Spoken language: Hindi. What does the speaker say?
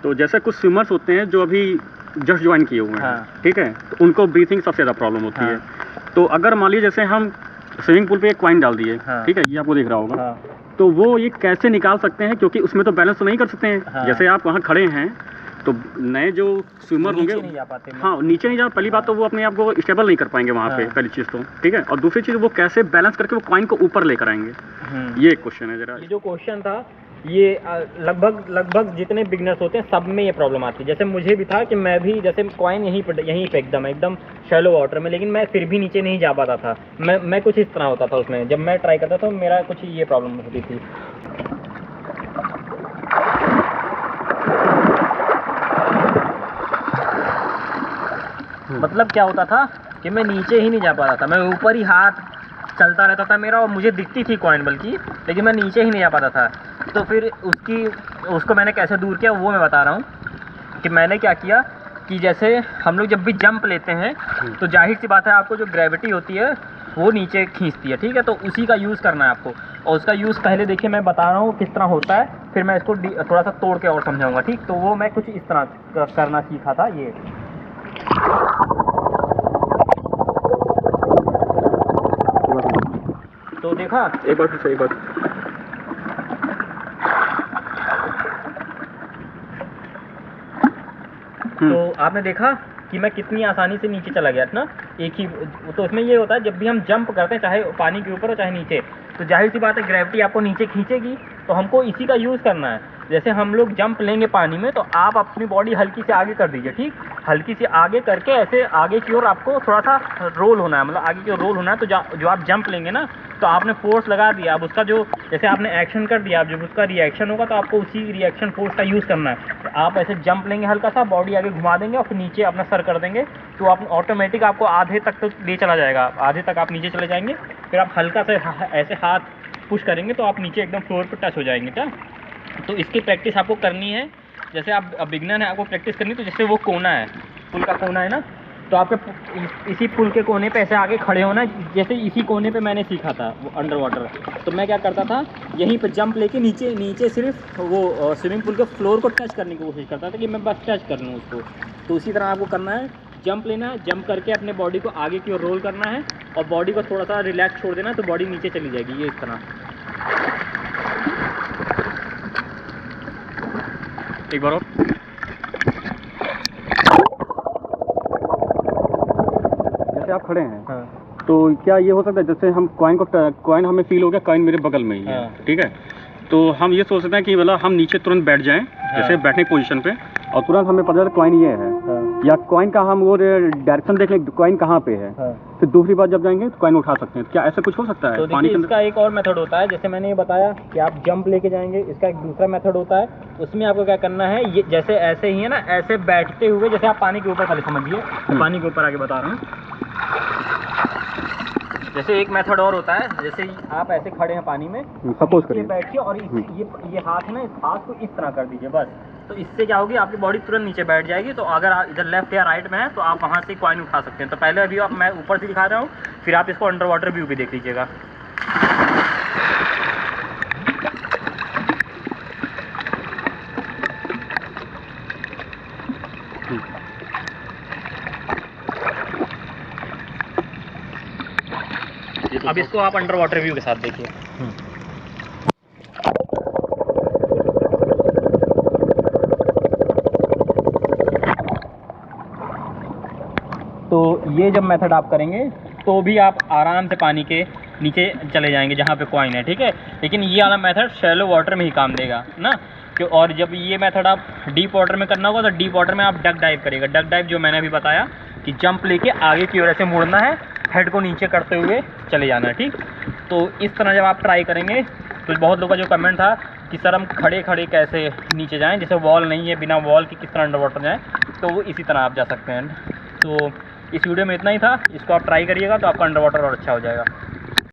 तो जैसे कुछ स्विमर्स होते हैं जो अभी जस्ट ज्वाइन किए हुए हैं, ठीक है, तो उनको ब्रीथिंग सबसे ज़्यादा प्रॉब्लम होती है। तो अगर मान लीजिए जैसे हम स्विमिंग पूल पे एक कॉइन डाल दिए, ठीक है, ये आपको दिख रहा होगा, तो वो ये कैसे निकाल सकते हैं, क्योंकि उसमें तो बैलेंस तो नहीं कर सकते हैं। जैसे आप वहाँ खड़े हैं तो नए जो स्विमर होंगे हाँ नीचे नहीं जा, पहली बात तो वो अपने आप को स्टेबल नहीं कर पाएंगे वहाँ पे, पहली चीज़ तो, ठीक है, और दूसरी चीज़ वो कैसे बैलेंस करके वो कॉइन को ऊपर लेकर आएंगे, ये एक क्वेश्चन है। जरा ये जो क्वेश्चन था ये लगभग जितने बिगनर्स होते हैं सब में ये प्रॉब्लम आती है। जैसे मुझे भी था कि मैं भी जैसे कॉइन यहीं पे एकदम शैलो वाटर में, लेकिन मैं फिर भी नीचे नहीं जा पाता था। मैं कुछ इस तरह होता था उसमें, जब मैं ट्राई करता था मेरा कुछ ये प्रॉब्लम होती थी। मतलब क्या होता था कि मैं नीचे ही नहीं जा पा रहा था, मैं ऊपर ही हाथ चलता रहता था मेरा, और मुझे दिखती थी कॉइन बल्कि, लेकिन मैं नीचे ही नहीं जा पाता था। तो फिर उसको मैंने कैसे दूर किया वो मैं बता रहा हूँ कि मैंने क्या किया कि जैसे हम लोग जब भी जंप लेते हैं तो जाहिर सी बात है आपको जो ग्रेविटी होती है वो नीचे खींचती है, ठीक है, तो उसी का यूज़ करना है आपको। और उसका यूज़ पहले देखिए मैं बता रहा हूँ किस तरह होता है, फिर मैं इसको थोड़ा सा तोड़ के और समझाऊँगा, ठीक। तो वो मैं कुछ इस तरह करना सीखा था। ये तो देखा एक बार फिर से, एक बार तो आपने देखा कि मैं कितनी आसानी से नीचे चला गया था ना। एक ही तो उसमें ये होता है जब भी हम जंप करते हैं चाहे पानी के ऊपर हो चाहे नीचे, तो जाहिर सी बात है ग्रेविटी आपको नीचे खींचेगी, तो हमको इसी का यूज़ करना है। जैसे हम लोग जंप लेंगे पानी में तो आप अपनी बॉडी हल्की से आगे कर दीजिए, ठीक, हल्की से आगे करके ऐसे आगे की ओर आपको थोड़ा सा रोल होना है, मतलब आगे की ओर रोल होना है। तो जो आप जंप लेंगे ना तो आपने फोर्स लगा दिया, अब उसका जो जैसे आपने एक्शन कर दिया, अब जब उसका रिएक्शन होगा तो आपको उसी रिएक्शन फोर्स का यूज़ करना है। तो आप ऐसे जंप लेंगे, हल्का सा बॉडी आगे घुमा देंगे और फिर नीचे अपना सर कर देंगे, तो आप ऑटोमेटिक आपको आधे तक तो ले चला जाएगा, आधे तक आप नीचे चले जाएंगे। फिर आप हल्का से ऐसे हाथ पुश करेंगे तो आप नीचे एकदम फ्लोर पर टच हो जाएंगे, क्या। तो इसकी प्रैक्टिस आपको करनी है। जैसे आप बिगिनर है, आपको प्रैक्टिस करनी है। तो जैसे वो कोना है, पुल का कोना है ना, तो आपके इसी पुल के कोने पे ऐसे आगे खड़े होना। जैसे इसी कोने पे मैंने सीखा था वो अंडर वाटर, तो मैं क्या करता था यहीं पे जंप लेके नीचे सिर्फ वो स्विमिंग पूल के फ्लोर को टच करने की कोशिश करता था कि मैं बस टच कर लूँ उसको। तो उसी तरह आपको करना है, जंप लेना है, जंप करके अपने बॉडी को आगे की ओर रोल करना है और बॉडी को थोड़ा सा रिलैक्स छोड़ देना है, तो बॉडी नीचे चली जाएगी, ये इस तरह। एक बार और जैसे आप खड़े हैं तो क्या ये हो सकता है जैसे हम कॉइन हमें फील हो गया, कॉइन मेरे बगल में ही है, ठीक है, तो हम ये सोचते हैं कि मतलब हम नीचे तुरंत बैठ जाएं, जैसे बैठने की पोजीशन पे, और तुरंत हमें पता चला कॉइन ये है, या कॉइन का हम वो डायरेक्शन देख लें कॉइन कहाँ पे है, फिर दूसरी बार जब जाएंगे तो कॉइन उठा सकते हैं। क्या ऐसा कुछ हो सकता है? तो पानी के अंदर इसका एक और मेथड होता है, जैसे मैंने ये बताया कि आप जंप लेके जाएंगे, इसका एक दूसरा मेथड होता है। उसमें आपको क्या करना है, ये जैसे ऐसे ही है ना, ऐसे बैठते हुए, जैसे आप पानी के ऊपर पहले समझिए, पानी के ऊपर आगे बता रहा हूँ। जैसे एक मेथड और होता है, जैसे आप ऐसे खड़े हैं पानी में, सपोज करिए बैठिए और ये हाथ है ना, इस हाथ को इस तरह कर दीजिए बस। तो इससे क्या होगी, आपकी बॉडी तुरंत नीचे बैठ जाएगी। तो अगर आप इधर लेफ्ट या राइट में है तो आप वहाँ से कॉइन उठा सकते हैं। तो पहले अभी मैं ऊपर से दिखा रहा हूँ, फिर आप इसको अंडर वाटर व्यू भी देख लीजिएगा। अब इसको आप अंडर वाटर व्यू के साथ देखिए। तो ये जब मेथड आप करेंगे तो भी आप आराम से पानी के नीचे चले जाएंगे जहाँ पे कॉइन है, ठीक है। लेकिन ये वाला मेथड शैलो वाटर में ही काम देगा ना, कि और जब ये मेथड आप डीप वाटर में करना होगा तो डीप वाटर में आप डक डाइव करिएगा। डक डाइव जो मैंने अभी बताया कि जंप लेके आगे की ओर ऐसे मुड़ना है, हेड को नीचे करते हुए चले जाना है, ठीक। तो इस तरह जब आप ट्राई करेंगे तो बहुत लोगों का जो कमेंट था कि सर हम खड़े खड़े कैसे नीचे जाएं, जैसे वॉल नहीं है, बिना वॉल के किस तरह अंडर वाटर जाएं, तो वो इसी तरह आप जा सकते हैं। तो इस वीडियो में इतना ही था, इसको आप ट्राई करिएगा तो आपका अंडर वाटर और अच्छा हो जाएगा।